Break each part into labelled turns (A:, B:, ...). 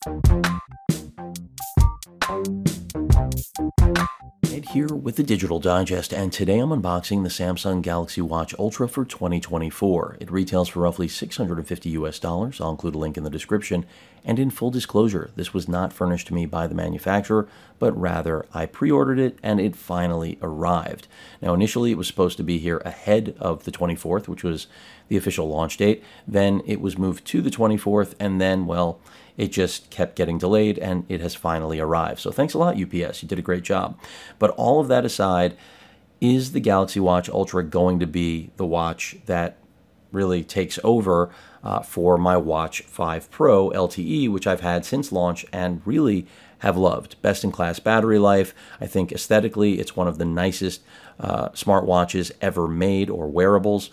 A: Ed here with the Digital Digest, and today I'm unboxing the Samsung Galaxy Watch Ultra for 2024. It retails for roughly $650 US. I'll include a link in the description. And in full disclosure, this was not furnished to me by the manufacturer, but rather I pre-ordered it and it finally arrived. Now initially it was supposed to be here ahead of the 24th, which was the official launch date. Then it was moved to the 24th, and then, well, it just kept getting delayed, and it has finally arrived. So thanks a lot, UPS. You did a great job. But all of that aside, is the Galaxy Watch Ultra going to be the watch that really takes over for my Watch 5 Pro LTE, which I've had since launch and really have loved? Best-in-class battery life. I think aesthetically, it's one of the nicest smartwatches ever made, or wearables.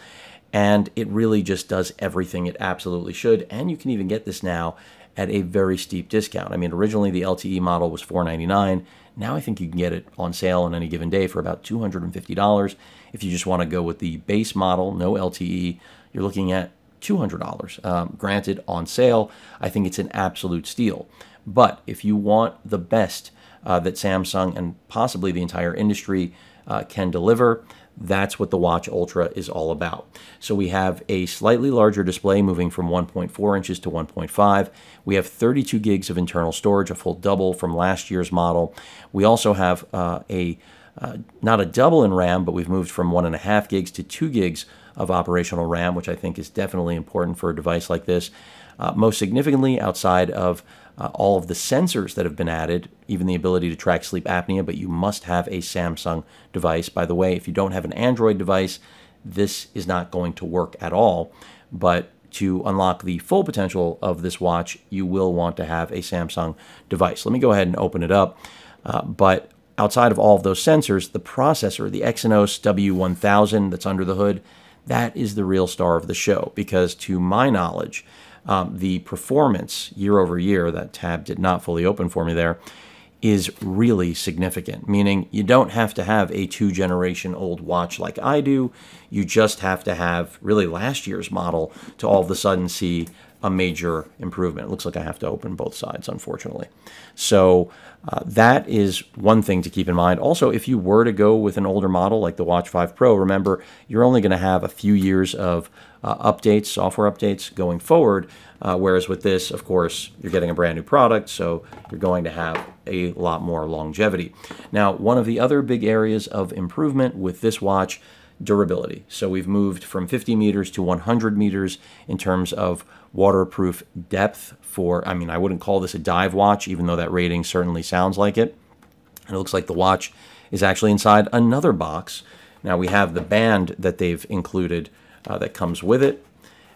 A: And it really just does everything it absolutely should. And you can even get this now at a very steep discount. I mean, originally the LTE model was $499. Now I think you can get it on sale on any given day for about $250. If you just want to go with the base model, no LTE, you're looking at $200. Granted, on sale, I think it's an absolute steal. But if you want the best that Samsung and possibly the entire industry can deliver, that's what the Watch Ultra is all about. So we have a slightly larger display, moving from 1.4 inches to 1.5. We have 32 gigs of internal storage, a full double from last year's model. We also have not a double in RAM, but we've moved from 1.5 gigs to 2 gigs of operational RAM, which I think is definitely important for a device like this. Most significantly, outside of all of the sensors that have been added, even the ability to track sleep apnea, but you must have a Samsung device. By the way, if you don't have an Android device, this is not going to work at all. But to unlock the full potential of this watch, you will want to have a Samsung device. Let me go ahead and open it up. But outside of all of those sensors, the processor, the Exynos W1000 that's under the hood, that is the real star of the show, because to my knowledge, the performance year over year, that tab did not fully open for me there, is really significant, meaning you don't have to have a 2-generation-old watch like I do. You just have to have really last year's model to all of a sudden see a major improvement. It looks like I have to open both sides, unfortunately. So that is one thing to keep in mind. Also, if you were to go with an older model like the Watch 5 Pro, remember, you're only going to have a few years of updates, software updates going forward, whereas with this, of course, you're getting a brand new product, so you're going to have a lot more longevity. Now, one of the other big areas of improvement with this watch, durability. So we've moved from 50 meters to 100 meters in terms of waterproof depth for, I mean, I wouldn't call this a dive watch, even though that rating certainly sounds like it. And it looks like the watch is actually inside another box. Now we have the band that they've included that comes with it.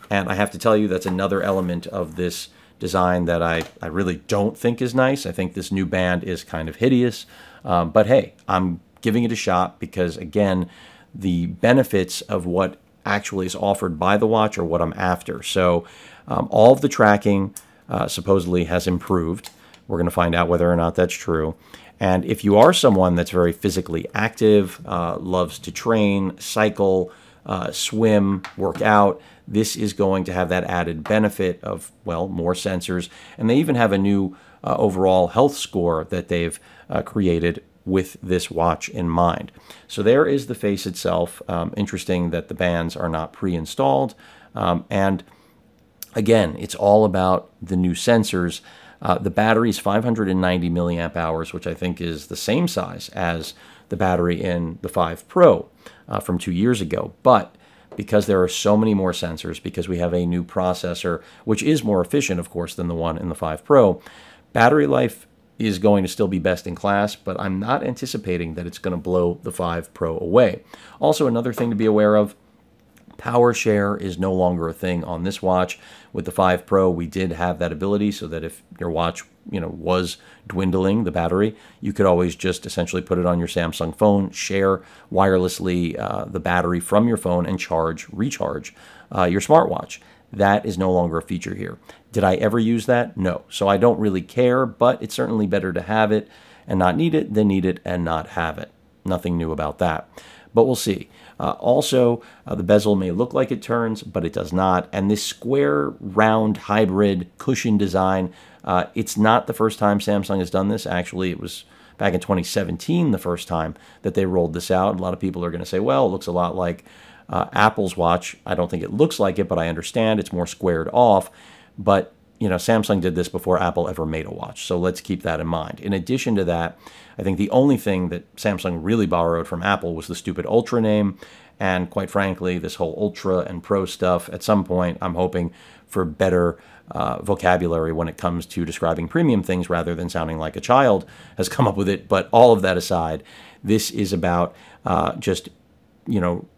A: And I have to tell you, that's another element of this design that I really don't think is nice. I think this new band is kind of hideous. But hey, I'm giving it a shot because, again, the benefits of what actually is offered by the watch are what I'm after. So all of the tracking supposedly has improved. We're going to find out whether or not that's true. And if you are someone that's very physically active, loves to train, cycle, swim, work out, this is going to have that added benefit of, well, more sensors. And they even have a new overall health score that they've created with this watch in mind. So there is the face itself. Interesting that the bands are not pre-installed. And again, it's all about the new sensors. The battery is 590 milliamp hours, which I think is the same size as the battery in the 5 Pro from 2 years ago. But because there are so many more sensors, because we have a new processor, which is more efficient, of course, than the one in the 5 Pro, battery life is going to still be best in class, but I'm not anticipating that it's going to blow the 5 Pro away. Also, another thing to be aware of, power share is no longer a thing on this watch. With the 5 Pro, we did have that ability so that if your watch, was dwindling, the battery, you could always just essentially put it on your Samsung phone, share wirelessly the battery from your phone, and recharge your smartwatch. That is no longer a feature here. Did I ever use that? No. So I don't really care, but it's certainly better to have it and not need it than need it and not have it. Nothing new about that. But we'll see. The bezel may look like it turns, but it does not. And this square, round, hybrid cushion design, it's not the first time Samsung has done this. Actually, it was back in 2017 the first time that they rolled this out. A lot of people are going to say, well, it looks a lot like Apple's watch. I don't think it looks like it, but I understand it's more squared off. But Samsung did this before Apple ever made a watch, so let's keep that in mind. In addition to that, I think the only thing that Samsung really borrowed from Apple was the stupid Ultra name, and quite frankly, this whole Ultra and Pro stuff, at some point, I'm hoping for better vocabulary when it comes to describing premium things rather than sounding like a child has come up with it. But all of that aside, this is about just,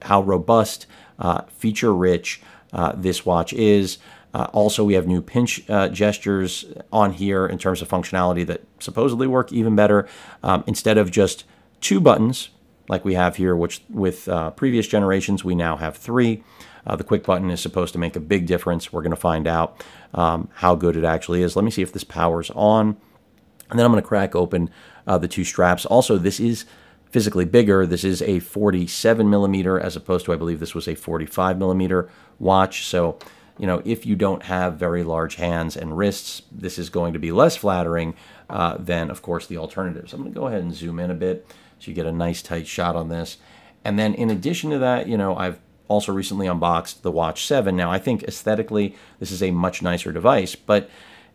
A: how robust, feature-rich this watch is. Also, we have new pinch gestures on here in terms of functionality that supposedly work even better. Instead of just 2 buttons like we have here, which with previous generations, we now have 3. The quick button is supposed to make a big difference. We're going to find out how good it actually is. Let me see if this powers on. And then I'm going to crack open the 2 straps. Also, this is physically bigger. This is a 47 millimeter as opposed to, I believe this was a 45 millimeter watch. So, if you don't have very large hands and wrists, this is going to be less flattering than, of course, the alternatives. I'm going to go ahead and zoom in a bit so you get a nice tight shot on this. And then in addition to that, I've also recently unboxed the Watch 7. Now, I think aesthetically, this is a much nicer device, but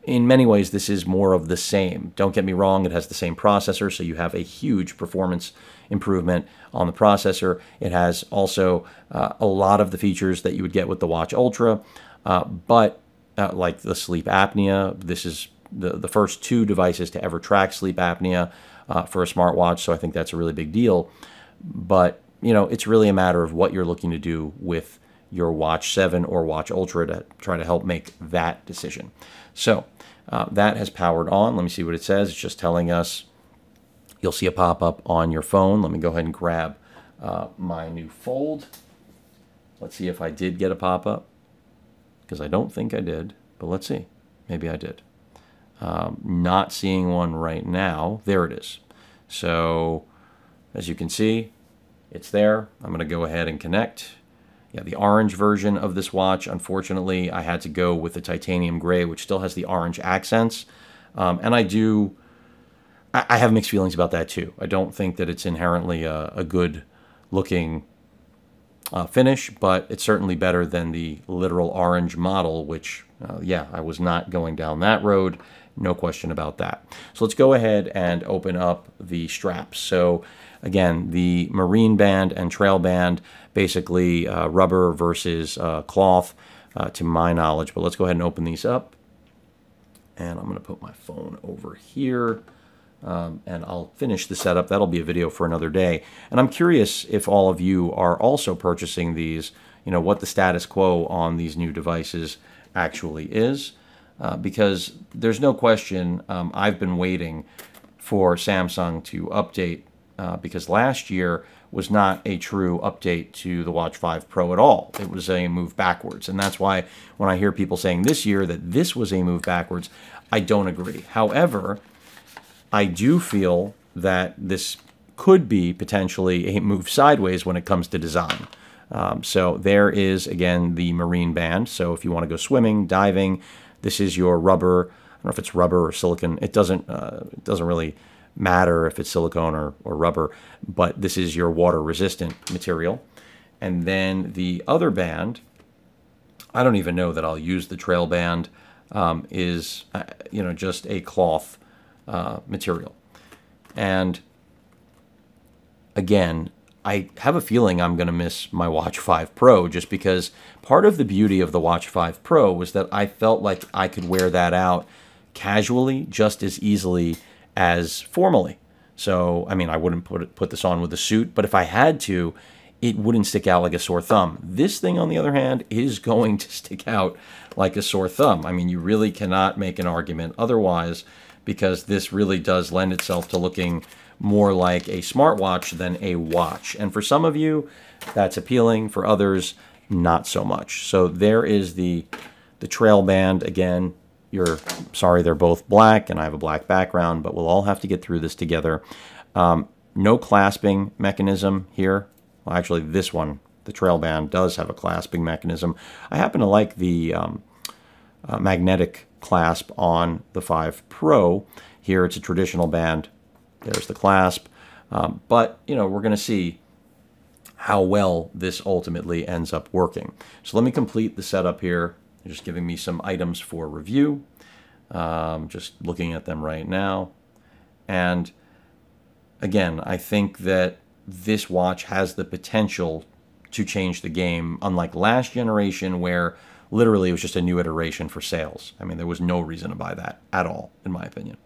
A: in many ways, this is more of the same. Don't get me wrong, it has the same processor, so you have a huge performance improvement on the processor. It has also a lot of the features that you would get with the Watch Ultra, but like the sleep apnea, this is the first 2 devices to ever track sleep apnea for a smartwatch, so I think that's a really big deal. But, it's really a matter of what you're looking to do with your Watch 7 or Watch Ultra to try to help make that decision. So that has powered on. Let me see what it says. It's just telling us you'll see a pop-up on your phone. Let me go ahead and grab my new Fold. Let's see if I did get a pop-up, because I don't think I did, but let's see. Maybe I did. Not seeing one right now. There it is. So as you can see, it's there. I'm going to go ahead and connect. Yeah, the orange version of this watch, unfortunately, I had to go with the titanium gray, which still has the orange accents. And I have mixed feelings about that too. I don't think that it's inherently a good looking finish, but it's certainly better than the literal orange model, which, yeah, I was not going down that road. No question about that. So let's go ahead and open up the straps. So again, the marine band and trail band, basically rubber versus cloth, to my knowledge. But let's go ahead and open these up. And I'm going to put my phone over here. And I'll finish the setup. That'll be a video for another day. And I'm curious if all of you are also purchasing these, what the status quo on these new devices actually is. Because there's no question, I've been waiting for Samsung to update, because last year was not a true update to the Watch 5 Pro at all. It was a move backwards. And that's why when I hear people saying this year that this was a move backwards, I don't agree. However, I do feel that this could be potentially a move sideways when it comes to design. So there is, again, the marine band. So if you want to go swimming, diving, this is your rubber. I don't know if it's rubber or silicone. It doesn't really matter if it's silicone or rubber, but this is your water-resistant material. And then the other band, I don't even know that I'll use the trail band, is just a cloth material. And again, I have a feeling I'm going to miss my Watch 5 Pro, just because part of the beauty of the Watch 5 Pro was that I felt like I could wear that out casually just as easily as formally. So, I mean, I wouldn't put this on with a suit, but if I had to, it wouldn't stick out like a sore thumb. This thing, on the other hand, is going to stick out like a sore thumb. I mean, you really cannot make an argument otherwise, because this really does lend itself to looking more like a smartwatch than a watch. And for some of you, that's appealing. For others, not so much. So there is the trail band. Again, sorry, they're both black, and I have a black background, but we'll all have to get through this together. No clasping mechanism here well, actually this one, the trail band, does have a clasping mechanism. I happen to like the magnetic clasp on the 5 Pro. Here it's a traditional band. There's the clasp. But, you know, we're going to see how well this ultimately ends up working. So let me complete the setup here. They're just giving me some items for review. Just looking at them right now. And again, I think that this watch has the potential to change the game, unlike last generation where literally it was just a new iteration for sales. I mean, there was no reason to buy that at all, in my opinion.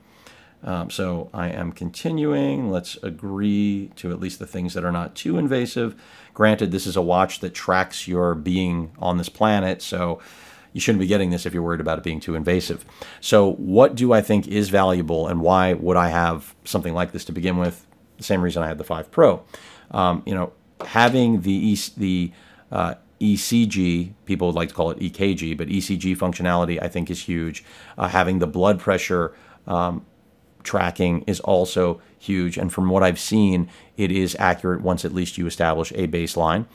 A: So I am continuing. Let's agree to at least the things that are not too invasive. Granted, this is a watch that tracks your being on this planet, so you shouldn't be getting this if you're worried about it being too invasive. So what do I think is valuable, and why would I have something like this to begin with? The same reason I had the 5 Pro. You know, having the ECG, people would like to call it EKG, but ECG functionality I think is huge. Having the blood pressure tracking is also huge, and from what I've seen, it is accurate once at least you establish a baseline.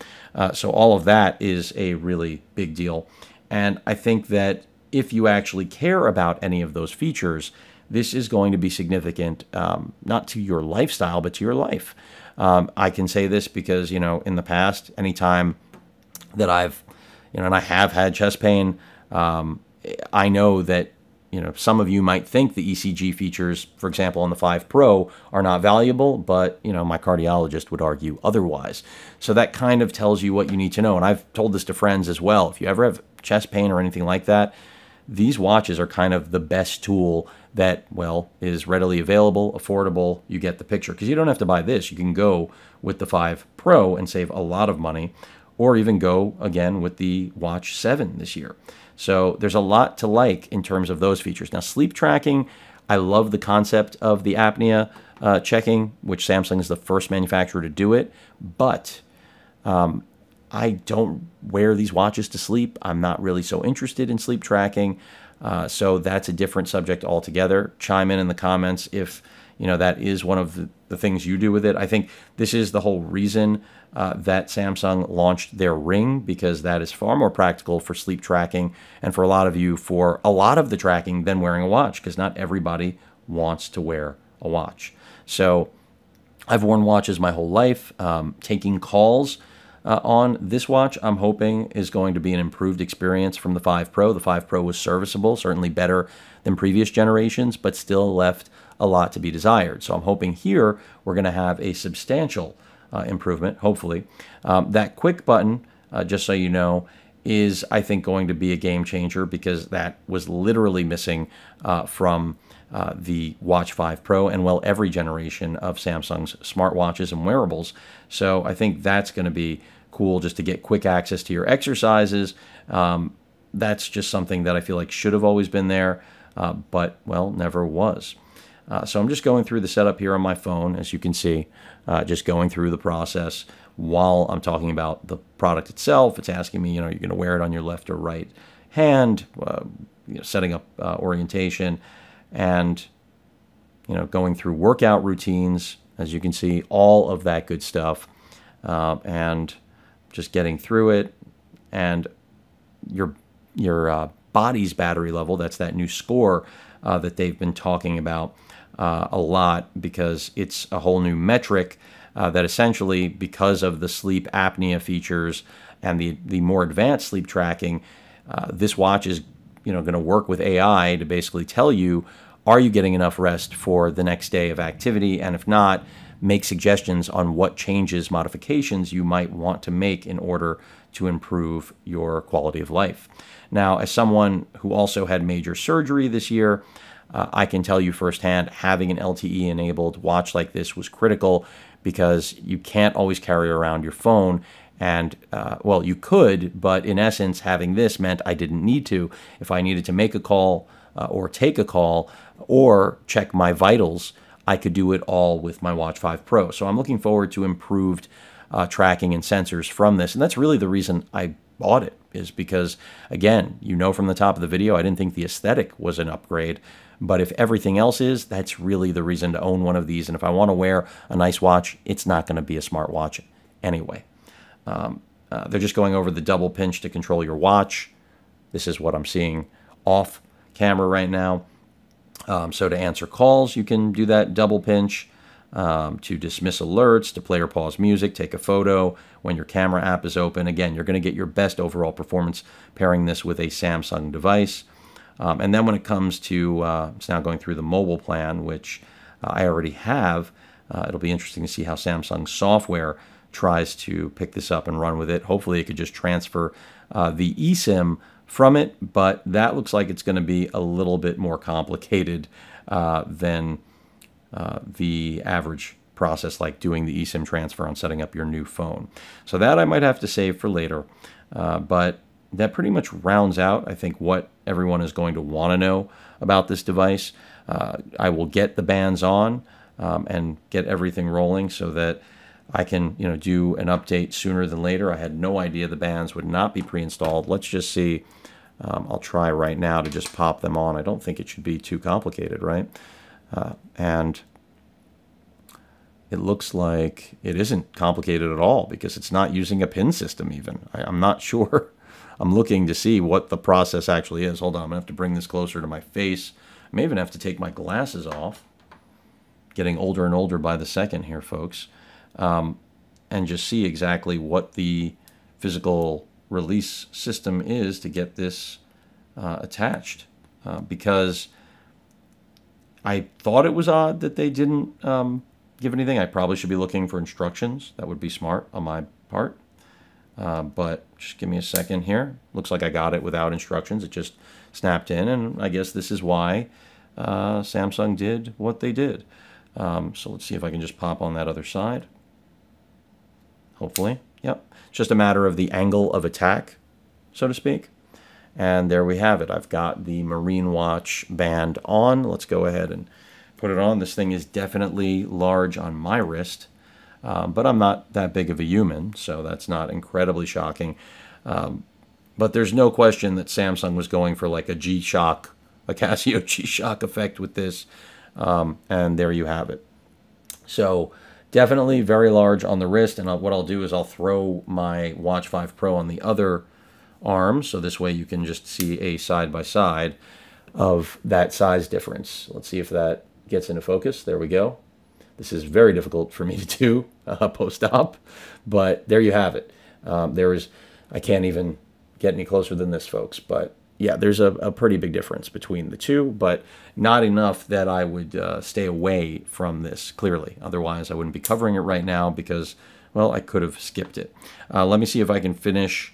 A: So all of that is a really big deal, and I think that if you actually care about any of those features, this is going to be significant, not to your lifestyle, but to your life. I can say this because, you know, in the past, anytime that I've, you know, and I have had chest pain, I know that, you know, some of you might think the ECG features, for example, on the 5 Pro are not valuable, but, you know, my cardiologist would argue otherwise. So that kind of tells you what you need to know. And I've told this to friends as well. If you ever have chest pain or anything like that, these watches are kind of the best tool that, well, is readily available, affordable. You get the picture, because you don't have to buy this. You can go with the 5 Pro and save a lot of money, or even go again with the Watch 7 this year. So there's a lot to like in terms of those features. Now, sleep tracking, I love the concept of the apnea checking, which Samsung is the first manufacturer to do it, but I don't wear these watches to sleep. I'm not really so interested in sleep tracking, so that's a different subject altogether. Chime in the comments if, you know, that is one of the things you do with it. I think this is the whole reason that Samsung launched their Ring, because that is far more practical for sleep tracking, and for a lot of you, for a lot of the tracking than wearing a watch, because not everybody wants to wear a watch. So I've worn watches my whole life. Taking calls on this watch, I'm hoping, is going to be an improved experience from the 5 Pro. The 5 Pro was serviceable, certainly better than previous generations, but still left a lot to be desired. So I'm hoping here we're going to have a substantial improvement, hopefully. That quick button, just so you know, is, I think, going to be a game changer, because that was literally missing from the Watch 5 Pro and, well, every generation of Samsung's smartwatches and wearables. So I think that's going to be cool, just to get quick access to your exercises. That's just something that I feel like should have always been there, but, well, never was. So I'm just going through the setup here on my phone, as you can see, just going through the process while I'm talking about the product itself. It's asking me, you know, you're going to wear it on your left or right hand, you know, setting up orientation, and, you know, going through workout routines, as you can see, all of that good stuff, and just getting through it. And your body's battery level, that's that new score that they've been talking about a lot, because it's a whole new metric that essentially, because of the sleep apnea features and the more advanced sleep tracking, this watch is, you know, going to work with AI to basically tell you, are you getting enough rest for the next day of activity? And if not, make suggestions on what changes, modifications you might want to make in order to improve your quality of life. Now, as someone who also had major surgery this year, I can tell you firsthand, having an LTE-enabled watch like this was critical, because you can't always carry around your phone. And, well, you could, but in essence, having this meant I didn't need to. If I needed to make a call or take a call or check my vitals, I could do it all with my Watch 5 Pro. So I'm looking forward to improved tracking and sensors from this. And that's really the reason I bought it, is because, again, you know from the top of the video, I didn't think the aesthetic was an upgrade. But if everything else is, that's really the reason to own one of these. And if I want to wear a nice watch, it's not going to be a smartwatch anyway. They're just going over the double pinch to control your watch. This is what I'm seeing off camera right now. So to answer calls, you can do that double pinch. To dismiss alerts, to play or pause music, take a photo when your camera app is open. Again, you're going to get your best overall performance pairing this with a Samsung device. And then when it comes to, it's now going through the mobile plan, which I already have. It'll be interesting to see how Samsung software tries to pick this up and run with it. Hopefully it could just transfer the eSIM from it, but that looks like it's going to be a little bit more complicated than the average process, like doing the eSIM transfer on setting up your new phone. So that I might have to save for later, but that pretty much rounds out, I think, what everyone is going to want to know about this device. I will get the bands on and get everything rolling so that I can, do an update sooner than later. I had no idea the bands would not be pre-installed. Let's just see. I'll try right now to just pop them on. I don't think it should be too complicated, right? And it looks like it isn't complicated at all because it's not using a pin system even. I'm not sure. I'm looking to see what the process actually is. Hold on, I'm going to have to bring this closer to my face. I may even have to take my glasses off. Getting older and older by the second here, folks. And just see exactly what the physical release system is to get this attached. Because I thought it was odd that they didn't give anything. I probably should be looking for instructions. That would be smart on my part. But just give me a second here. Looks like I got it without instructions. It just snapped in, and I guess this is why Samsung did what they did. So let's see if I can just pop on that other side. Hopefully. Yep. It's just a matter of the angle of attack, so to speak. And there we have it. I've got the Marine Watch band on. Let's go ahead and put it on. This thing is definitely large on my wrist, but I'm not that big of a human, so that's not incredibly shocking. But there's no question that Samsung was going for like a G-Shock, a Casio G-Shock effect with this, and there you have it. So definitely very large on the wrist, and what I'll do is I'll throw my Watch 5 Pro on the other arm, so this way you can just see a side-by-side of that size difference. Let's see if that gets into focus. There we go. This is very difficult for me to do post-op, but there you have it. I can't even get any closer than this, folks, but yeah, there's a pretty big difference between the two, but not enough that I would stay away from this, clearly. Otherwise, I wouldn't be covering it right now because, well, I could have skipped it. Let me see if I can finish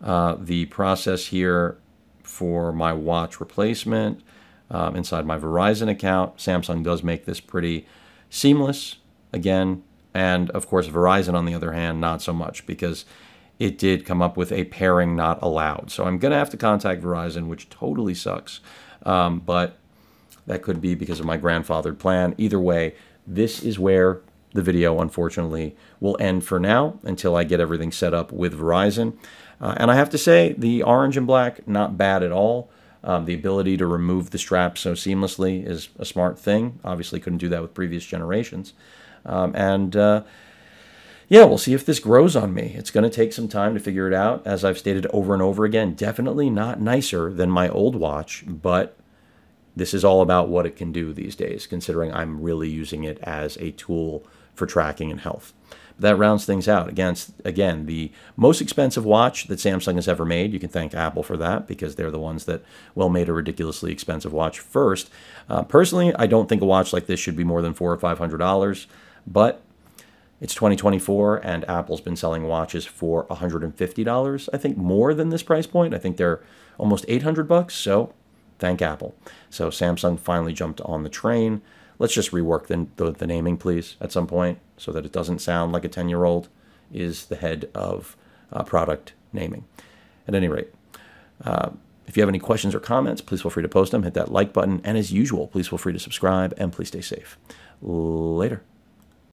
A: the process here for my watch replacement inside my Verizon account. Samsung does make this pretty seamless, again, and of course Verizon, on the other hand, not so much, because it did come up with a pairing not allowed. So I'm going to have to contact Verizon, which totally sucks. But that could be because of my grandfathered plan. Either way, this is where the video, unfortunately, will end for now until I get everything set up with Verizon. And I have to say, the orange and black, not bad at all. The ability to remove the strap so seamlessly is a smart thing. Obviously couldn't do that with previous generations. Yeah, we'll see if this grows on me. It's going to take some time to figure it out. As I've stated over and over again, definitely not nicer than my old watch, but this is all about what it can do these days, considering I'm really using it as a tool for tracking and health. That rounds things out. Again, the most expensive watch that Samsung has ever made. You can thank Apple for that, because they're the ones that, well, made a ridiculously expensive watch first. Personally, I don't think a watch like this should be more than $400 or $500, but it's 2024, and Apple's been selling watches for $150, I think, more than this price point. I think they're almost $800, so thank Apple. So Samsung finally jumped on the train. Let's just rework the naming, please, at some point, so that it doesn't sound like a 10-year-old is the head of product naming. At any rate, if you have any questions or comments, please feel free to post them. Hit that like button. And as usual, please feel free to subscribe, and please stay safe. Later.